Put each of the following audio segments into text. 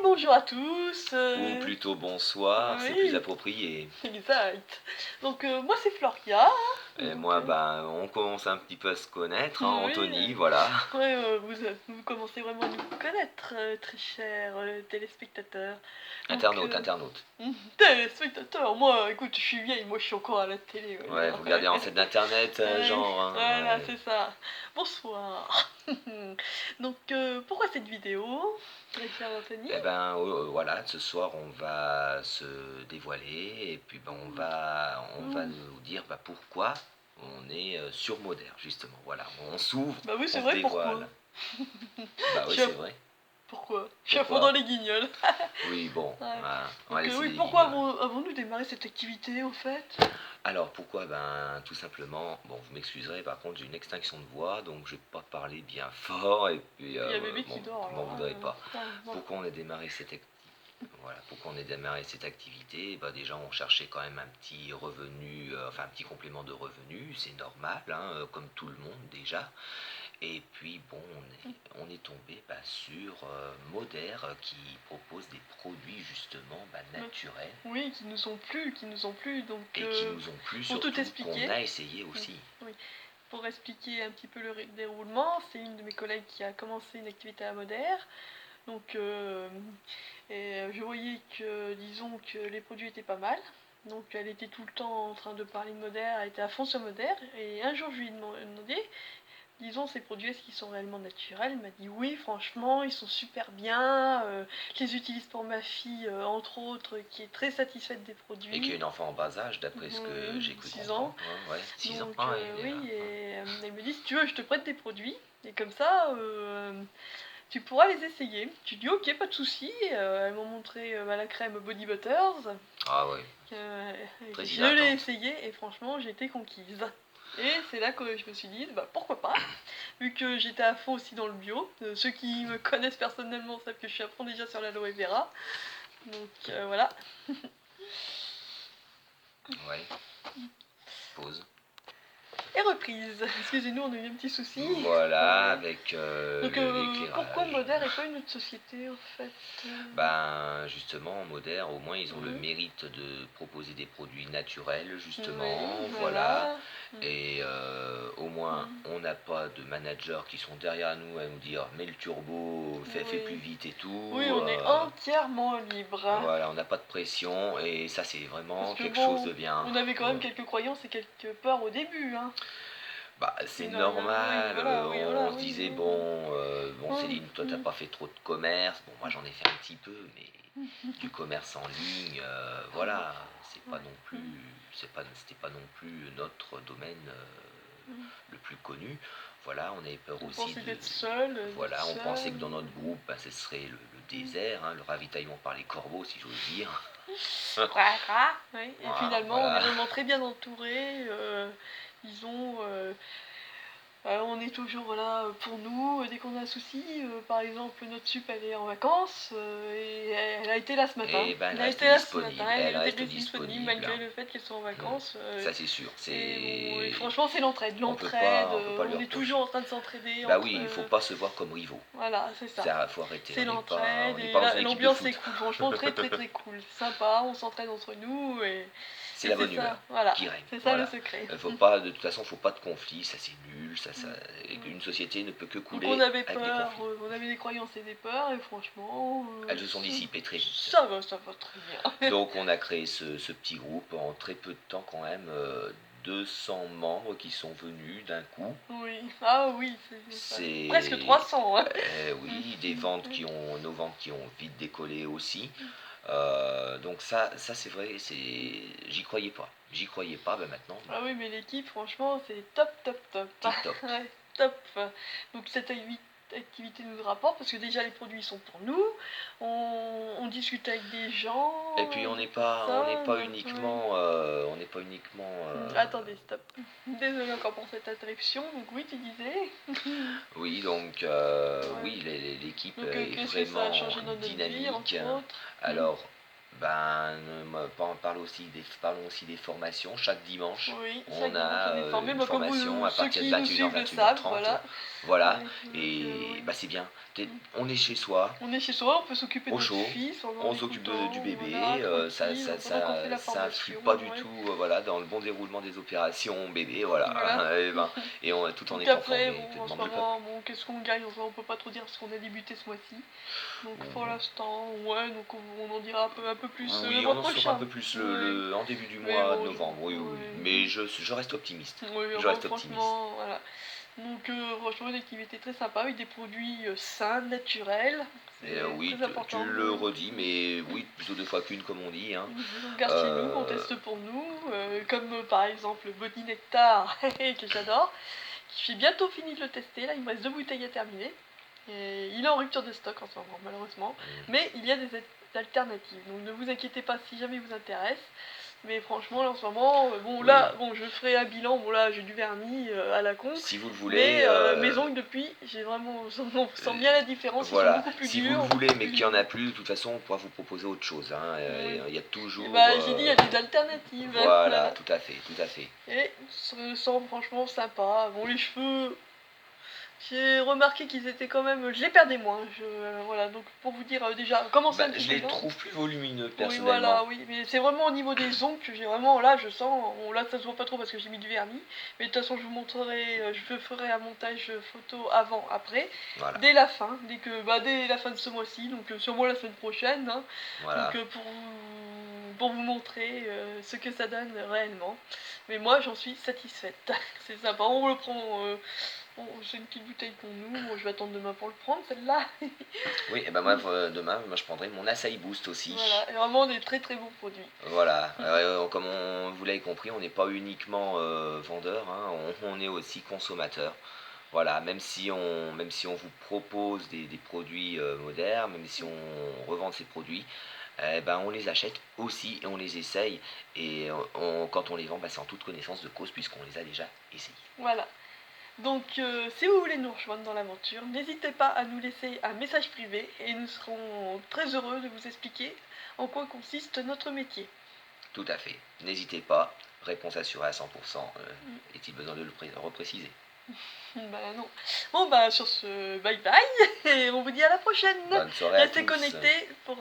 bonjour à tous. Ou plutôt bonsoir, c'est plus Oui, approprié. exact. Donc moi c'est Floria. Et Donc, moi, on commence un petit peu à se connaître, hein, oui, Anthony, voilà. ouais, vous commencez vraiment à nous connaître, très chers téléspectateurs. Donc, Internaute. téléspectateurs, moi, écoute, je suis vieille, moi je suis encore à la télé. Ouais, vous regardez en scène d'internet, genre. Hein, Voilà, ouais. c'est ça. Bonsoir. Donc, pourquoi cette vidéo, très cher Anthony? Eh ben, voilà, ce soir on va se dévoiler et puis on va nous dire pourquoi on est sur Modère, justement. Voilà, on s'ouvre, Bah oui, c'est on se vrai, pourquoi? dévoile. Bah Je oui, suis à- c'est vrai. Pourquoi? Je suis à fond Pourquoi? dans les guignols. Oui, bon, Ouais. on va Donc, laisser oui, les pourquoi guignols. avons-nous démarré cette activité, au fait? Alors pourquoi? Ben tout simplement, bon vous m'excuserez, par contre j'ai une extinction de voix, donc je vais pas parler bien fort et puis Il y a bébé qui bon, dort, vous m'en alors. voudrez pas. Non. Pourquoi on a démarré voilà, pourquoi on a démarré cette activité? Bah déjà on cherchait quand même un petit revenu, enfin un petit complément de revenu, c'est normal, hein, comme tout le monde déjà. Et puis bon, on est tombé sur Moder qui propose des produits justement naturels Oui, qui nous ont plu, donc et qui nous ont plu, pour tout surtout expliquer. qu'on a essayé aussi. Oui. Pour expliquer un petit peu le déroulement, c'est une de mes collègues qui a commencé une activité à Modère. Donc, je voyais que, disons, que les produits étaient pas mal. Donc, elle était tout le temps en train de parler de Modère, elle était à fond sur Modère. Et un jour, je lui ai demandé, disons, ces produits, est-ce qu'ils sont réellement naturels? Elle m'a dit oui, franchement, ils sont super bien. Je les utilise pour ma fille, entre autres, qui est très satisfaite des produits. Et qui est une enfant en bas âge, d'après ce que j'ai cru 6 comprendre. ans. Hein, ouais, 6 ans. Donc, Ah, oui, et elle me dit, si tu veux, je te prête des produits. Et comme ça, tu pourras les essayer. Tu dis ok, pas de souci. Elles m'ont montré la crème Body Butters. Ah ouais. Très Je l'ai hydratante. essayé et franchement j'ai été conquise. Et c'est là que je me suis dit, bah pourquoi pas, vu que j'étais à fond aussi dans le bio. Ceux qui me connaissent personnellement savent que je suis à fond déjà sur l'aloe vera. Donc voilà. Ouais. Pause. Et reprise. Excusez-nous, on a eu un petit souci. Voilà, avec Donc l'éclairage. pourquoi Modère et pas une autre société au fait? Ben justement, Moder, au moins ils ont le mérite de proposer des produits naturels, justement. Oui, Voilà. Et au moins on n'a pas de managers qui sont derrière nous à nous dire mets le turbo, fais plus vite et tout. Oui, on est entièrement libre. Voilà, on n'a pas de pression et ça c'est vraiment Parce que quelque bon, chose de bien. on avait quand même quelques croyances et quelques peurs au début. Hein. Bah c'est Non, normal, oui, voilà, on se disait bon Céline, toi t'as pas fait trop de commerce, bon moi j'en ai fait un petit peu, mais du commerce en ligne, voilà, c'était pas non plus notre domaine le plus connu. Voilà, on avait peur aussi d'être seul. Voilà, on pensait que dans notre groupe, ce serait le désert, hein, le ravitaillement par les corbeaux, si j'ose dire. Oui. Et finalement, on est vraiment très bien entouré. Disons, on est toujours là pour nous dès qu'on a un souci. Par exemple, notre sup elle est en vacances et elle a été là ce matin. Et ben, elle a été là ce matin. Elle reste disponible malgré le fait qu'elle soit en vacances. Ça c'est sûr. Et franchement, c'est l'entraide. On peut pas On est toujours en train de s'entraider. Bah oui, il faut pas se voir comme rivaux. Voilà, c'est ça. Ça faut arrêter. C'est l'entraide et l'ambiance est cool. Franchement, très très très cool. Sympa, on s'entraide entre nous et c'est la bonne humeur qui règne. C'est ça le secret. De toute façon, faut pas de conflit, ça c'est nul. Une société ne peut que couler. Donc on avait peur, on avait des croyances et des peurs et franchement... elles se sont dissipées très vite. Ça va très bien. Donc on a créé ce petit groupe en très peu de temps quand même. 200 membres qui sont venus d'un coup. Oui, c'est presque 300. Hein. Oui, nos ventes qui ont vite décollé aussi. Donc ça c'est vrai, j'y croyais pas, maintenant. Ah oui, mais l'équipe, franchement, c'est top. Top. Ouais, top. Donc cette activité nous rapporte parce que déjà les produits sont pour nous, on discute avec des gens. Et puis on n'est pas uniquement, Attendez, stop. Désolée encore pour cette interruption. Donc oui, tu disais. Oui, donc oui, l'équipe est qu'est-ce que ça a vraiment changé dans notre vie, dynamique. entre autres Alors Parlons aussi des formations. Chaque dimanche, Oui, chaque on dimanche on a est formé. une Moi, comme formation vous, à ceux partir de qui nous 21h, suivent le savent, 21h30. voilà. Voilà, Ouais, donc, et oui. bah c'est bien. On est chez soi, On est chez soi, on peut s'occuper de au notre chaud, fils pendant on s'occupe du l'écoutant, voilà, bébé, tranquille, pendant qu'on fait la ça influe formation, pas du ouais. tout voilà, dans le bon déroulement des opérations bébé, voilà. Voilà. Tout en Donc étant après, formé, bon, te en ce demande le peuple. moment, bon, qu'est-ce qu'on gagne? Enfin, on peut pas trop dire parce qu'on a débuté ce mois-ci. Donc pour Ou- l'instant, ouais, donc on en dira un peu plus le Oui, mois on en saura un prochain. peu plus Ouais. en début du Mais mois de bon, novembre, oui, oui, oui. ouais. Mais je reste optimiste. Oui, Je bon, reste optimiste. franchement, voilà. Donc franchement, une activité très sympa avec des produits sains, naturels. Et C'est oui, très tu important. le redis, mais oui, plutôt deux fois qu'une, comme on dit, hein. On garde chez nous, on Euh, teste pour nous, comme par exemple Body Nectar, que j'adore, qui fait bientôt fini de le tester, là il me reste 2 bouteilles à terminer. Et il est en rupture de stock en ce moment, malheureusement, mais il y a des alternatives, donc ne vous inquiétez pas si jamais vous intéresse. Mais franchement, là, en ce moment, bon oui. là, bon, je ferai un bilan, bon là j'ai du vernis à la con, Si vous le mais voulez, mes ongles depuis, j'ai vraiment, on sent bien la différence, ils sont voilà. beaucoup plus Si vous durs, le voulez, beaucoup mais plus... qu'il n'y en a plus, de toute façon, on pourra vous proposer autre chose, hein. Oui. Il y a Et toujours. bah j'ai dit, il y a des alternatives, Voilà, voilà. tout à fait, tout à fait. Et ça me semble franchement sympa. Bon, les cheveux, j'ai remarqué qu'ils étaient quand même. Je les perdais moins. Voilà, donc pour vous dire déjà, commencer un petit Je les bilan. trouve plus volumineux, Oui, personnellement. voilà, oui. Mais c'est vraiment au niveau des ongles que j'ai vraiment. Là, je sens. Bon, là, ça se voit pas trop parce que j'ai mis du vernis. Mais de toute façon, je vous montrerai. Je ferai un montage photo avant, après. Voilà. Dès la fin. Dès la fin de ce mois-ci. Donc, sûrement la semaine prochaine. Hein. Voilà. Donc, pour vous montrer ce que ça donne réellement. Mais moi, j'en suis satisfaite. C'est sympa. On le prend. Bon, c'est une petite bouteille pour nous. Bon, je vais attendre demain pour le prendre, celle-là. Oui, et ben moi, demain, moi, je prendrai mon Acai Boost aussi. Voilà, et vraiment des très très bons produits. Voilà, comme vous l'avez compris, on n'est pas uniquement vendeur, hein, on est aussi consommateur. Voilà, même si on vous propose des produits modernes, même si on revend ces produits, on les achète aussi et on les essaye. Et quand on les vend, c'est en toute connaissance de cause puisqu'on les a déjà essayés. Voilà. Donc, si vous voulez nous rejoindre dans l'aventure, n'hésitez pas à nous laisser un message privé et nous serons très heureux de vous expliquer en quoi consiste notre métier. Tout à fait. N'hésitez pas. Réponse assurée à 100%. Est-il besoin de le repréciser? Bah non. Bon bah sur ce, bye bye et on vous dit à la prochaine. Bonne soirée à tous. Restez connectés pour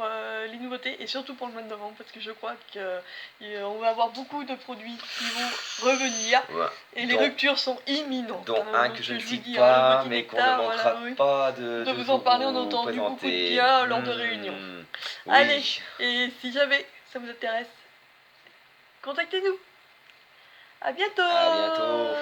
les nouveautés et surtout pour le mois de novembre parce que je crois qu'on va avoir beaucoup de produits qui vont revenir et les ruptures sont imminentes. Dont un que je ne vous cite dis, pas, le mais qu'on nectar, ne manquera pas de vous en parler, on a entendu beaucoup de bien lors de réunions. Oui. Allez, et si jamais ça vous intéresse, contactez-nous. À bientôt. À bientôt.